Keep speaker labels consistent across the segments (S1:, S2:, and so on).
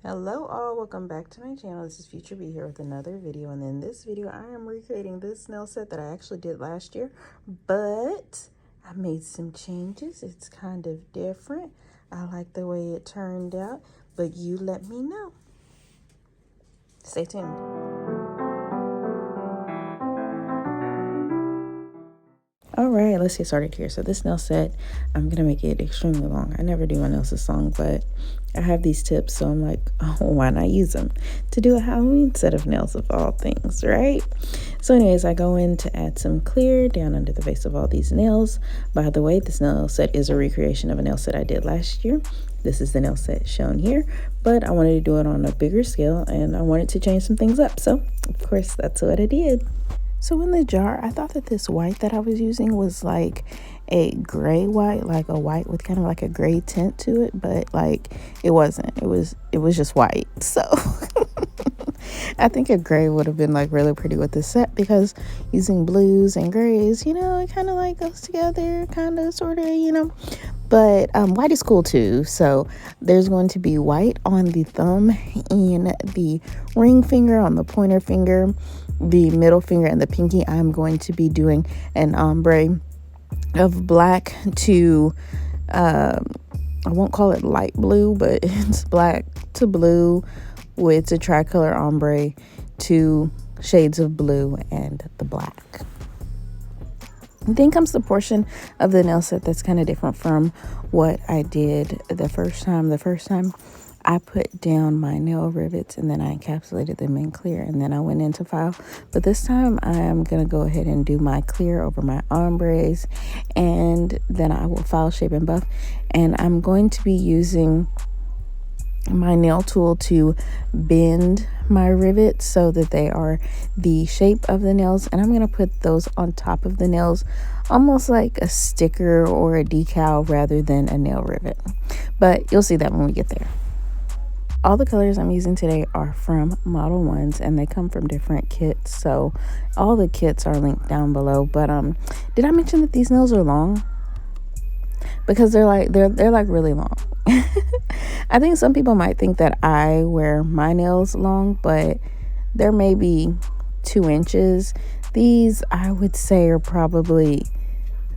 S1: Hello all, welcome back to my channel. This is Future B here with another video, and in this video I am recreating this nail set that I actually did last year, but I made some changes. It's kind of different. I like the way it turned out, but you let me know. Stay tuned. All right, let's get started here. So this nail set, I'm gonna make it extremely long. I never do my nails this long, but I have these tips, so I'm like, oh, why not use them to do a Halloween set of nails of all things, right? So anyways, I go in to add some clear down under the base of all these nails. By the way, this nail set is a recreation of a nail set I did last year. This is the nail set shown here, but I wanted to do it on a bigger scale and I wanted to change some things up. So of course, that's what I did. So in the jar, I thought that this white that I was using was like a gray white, like a white with kind of like a gray tint to it, but like it wasn't. It was just white. So I think a gray would have been like really pretty with this set, because using blues and grays, it kind of like goes together, kind of, sort of. But white is cool too. So there's going to be white on the thumb and the ring finger, on the pointer finger, the middle finger, and the pinky. I'm going to be doing an ombre of black to I won't call it light blue, but it's black to blue with a tricolor ombre, 2 shades of blue and the black. Then comes the portion of the nail set that's kind of different from what I did the first time. The first time I put down my nail rivets and then I encapsulated them in clear, and then I went into file. But this time I am going to go ahead and do my clear over my ombres, and then I will file, shape, and buff. And I'm going to be using my nail tool to bend my rivets so that they are the shape of the nails, and I'm going to put those on top of the nails, almost like a sticker or a decal rather than a nail rivet. But you'll see that when we get there. All the colors I'm using today are from Modelones, and they come from different kits, so all the kits are linked down below. But did I mention that these nails are long? Because they're like really long. I think some people might think that I wear my nails long, but they're maybe 2 inches. These, I would say, are probably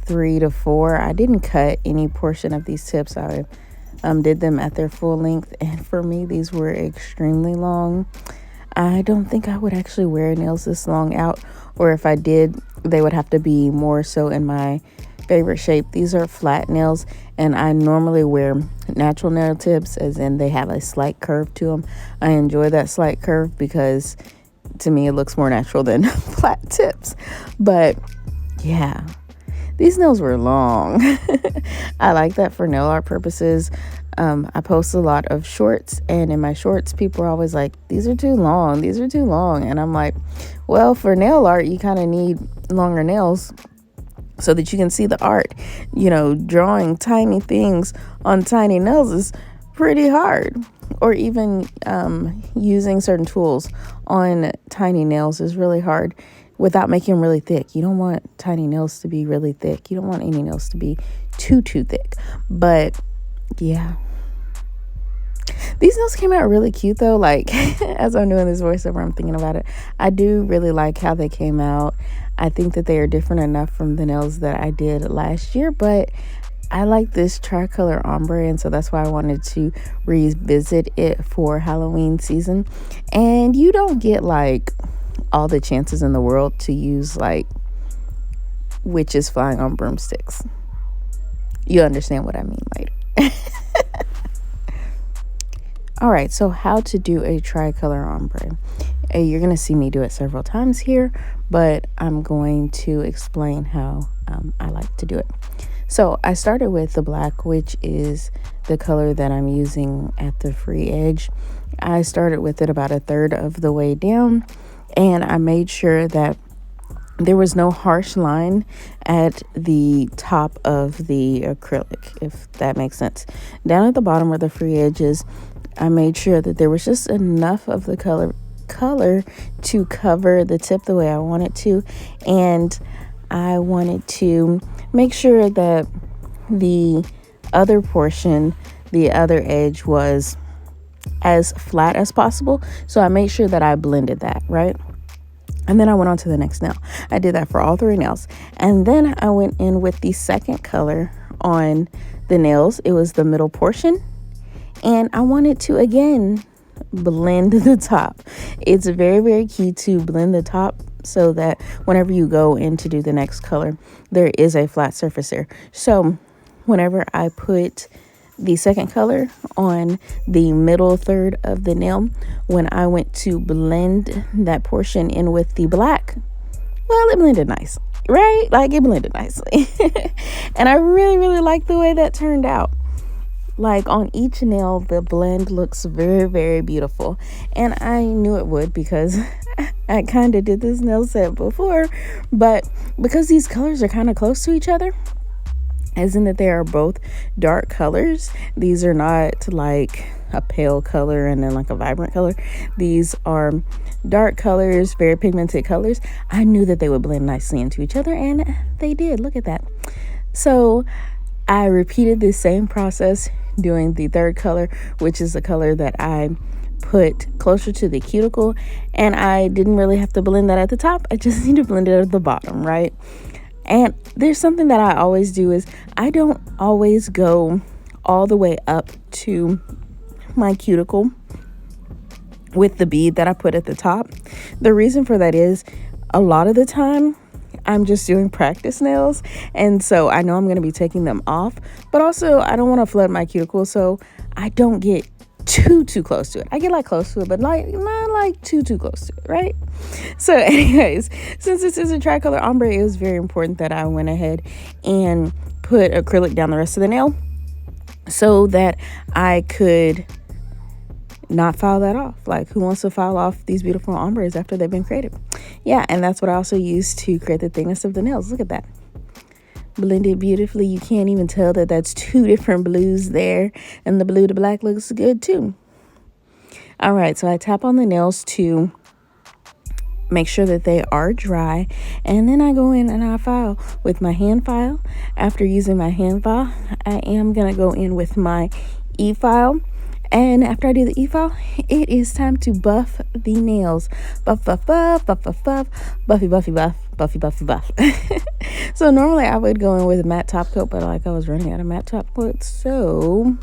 S1: 3 to 4. I didn't cut any portion of these tips. I did them at their full length, and for me these were extremely long. I don't think I would actually wear nails this long out, or if I did, they would have to be more so in my favorite shape. These are flat nails, and I normally wear natural nail tips, as in they have a slight curve to them. I enjoy that slight curve because to me it looks more natural than flat tips. But yeah, these nails were long. I like that for nail art purposes. I post a lot of shorts, and in my shorts people are always like, these are too long, and I'm like, well, for nail art you kind of need longer nails so that you can see the art. Drawing tiny things on tiny nails is pretty hard, or even using certain tools on tiny nails is really hard without making them really thick. You don't want tiny nails to be really thick. You don't want any nails to be too thick. But yeah, these nails came out really cute though. Like as I'm doing this voiceover, I'm thinking about it. I do really like how they came out. I think that they are different enough from the nails that I did last year, but I like this tricolor ombre, and so that's why I wanted to revisit it for Halloween season. And you don't get like all the chances in the world to use like witches flying on broomsticks. You understand what I mean later. All right, so how to do a tricolor ombre. You're going to see me do it several times here, but I'm going to explain how I like to do it. So I started with the black, which is the color that I'm using at the free edge. I started with it about 1/3 of the way down, and I made sure that there was no harsh line at the top of the acrylic, if that makes sense. Down at the bottom where the free edge is, I made sure that there was just enough of the color to cover the tip the way I wanted to, and I wanted to make sure that the other portion, the other edge, was as flat as possible. So I made sure that I blended that, right? And then I went on to the next nail. I did that for all 3 nails. And then I went in with the second color on the nails. It was the middle portion. And I wanted to, again, blend the top. It's very, very key to blend the top so that whenever you go in to do the next color, there is a flat surface there. So whenever I put the second color on the middle third of the nail, when I went to blend that portion in with the black, well, it blended nice, right? Like, it blended nicely. And I really, really like the way that turned out. Like, on each nail, the blend looks very, very beautiful. And I knew it would because I kind of did this nail set before. But because these colors are kind of close to each other, as in that they are both dark colors, these are not like a pale color and then like a vibrant color. These are dark colors, very pigmented colors. I knew that they would blend nicely into each other, and they did. Look at that. So I repeated this same process doing the third color, which is the color that I put closer to the cuticle, and I didn't really have to blend that at the top. I just need to blend it at the bottom, right? And there's something that I always do is I don't always go all the way up to my cuticle with the bead that I put at the top. The reason for that is a lot of the time I'm just doing practice nails, and so I know I'm going to be taking them off, but also I don't want to flood my cuticle, so I don't get too close to it. I get like close to it, but like not like too close to it, right? So anyways, since this is a tricolor ombre, it was very important that I went ahead and put acrylic down the rest of the nail so that I could not file that off. Like, who wants to file off these beautiful ombres after they've been created? Yeah, and that's what I also used to create the thickness of the nails. Look at that. Blended beautifully. You can't even tell that that's 2 different blues there, and the blue to black looks good too. All right, so I tap on the nails to make sure that they are dry, and then I go in and I file with my hand file. After using my hand file, I am gonna go in with my e-file. And after I do the e-file, it is time to buff the nails. Buff, buff, buff, buff, buff, buff, buffy, buffy, buff, buffy, buffy, buff. So normally I would go in with a matte top coat, but like I was running out of matte top coat, so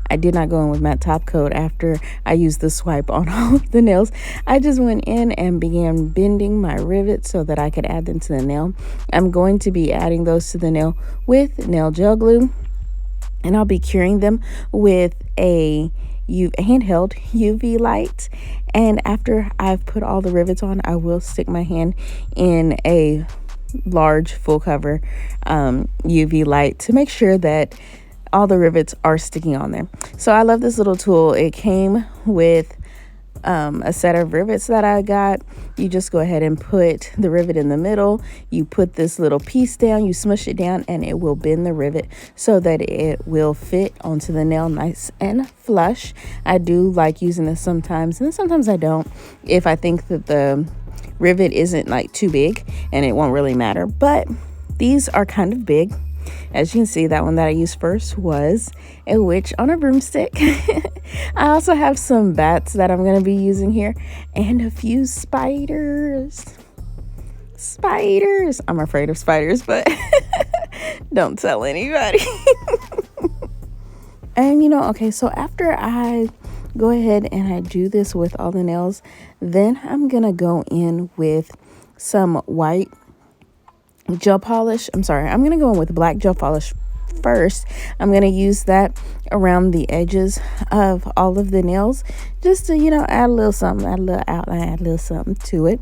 S1: I did not go in with matte top coat after I used the swipe on all of the nails. I just went in and began bending my rivets so that I could add them to the nail. I'm going to be adding those to the nail with nail gel glue, and I'll be curing them with a handheld UV light. And after I've put all the rivets on, I will stick my hand in a large full cover UV light to make sure that all the rivets are sticking on there. So I love this little tool. It came with a set of rivets that I got. You just go ahead and put the rivet in the middle. You put this little piece down, you smush it down, and it will bend the rivet so that it will fit onto the nail nice and flush. I do like using this sometimes, and sometimes I don't, if I think that the rivet isn't like too big and it won't really matter. But these are kind of big. As you can see, that one that I used first was a witch on a broomstick. I also have some bats that I'm going to be using here, and a few spiders. Spiders. I'm afraid of spiders, but don't tell anybody. And okay, so after I go ahead and I do this with all the nails, then I'm going to go in with some white gel polish. I'm going to go in with black gel polish first. I'm going to use that around the edges of all of the nails just to, add a little something, add a little outline, add a little something to it.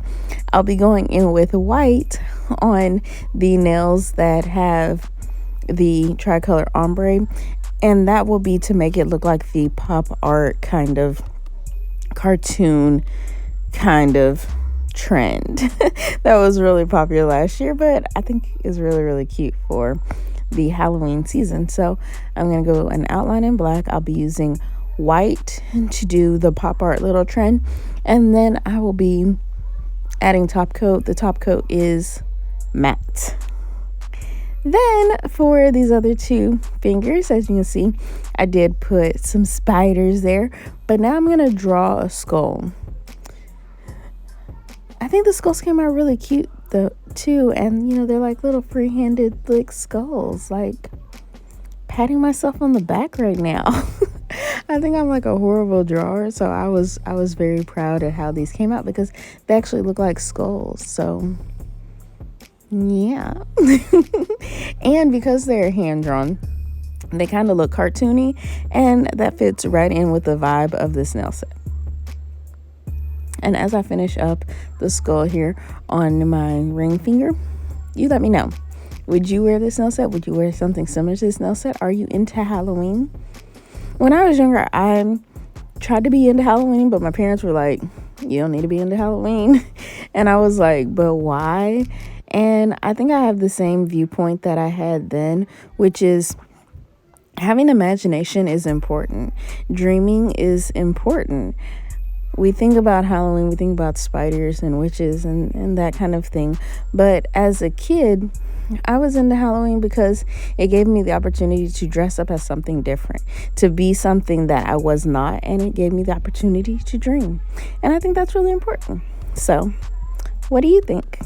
S1: I'll be going in with white on the nails that have the tricolor ombre, and that will be to make it look like the pop art kind of cartoon kind of trend that was really popular last year, but I think is really, really cute for the Halloween season. So I'm going to go an outline in black. I'll be using white to do the pop art little trend, and then I will be adding top coat. The top coat is matte. Then for these other two fingers, as you can see, I did put some spiders there, but now I'm going to draw a skull. I think the skulls came out really cute though too, and you know, they're like little free-handed like skulls. Like, patting myself on the back right now. I think I'm like a horrible drawer, so I was very proud at how these came out because they actually look like skulls. So yeah. And because they're hand drawn, they kind of look cartoony, and that fits right in with the vibe of this nail set. And as I finish up the skull here on my ring finger, you let me know. Would you wear this nail set? Would you wear something similar to this nail set? Are you into Halloween? When I was younger, I tried to be into Halloween, but my parents were like, you don't need to be into Halloween. And I was like, but why? And I think I have the same viewpoint that I had then, which is having imagination is important. Dreaming is important. We think about Halloween, we think about spiders and witches and that kind of thing. But as a kid, I was into Halloween because it gave me the opportunity to dress up as something different, to be something that I was not, and it gave me the opportunity to dream. And I think that's really important. So, what do you think?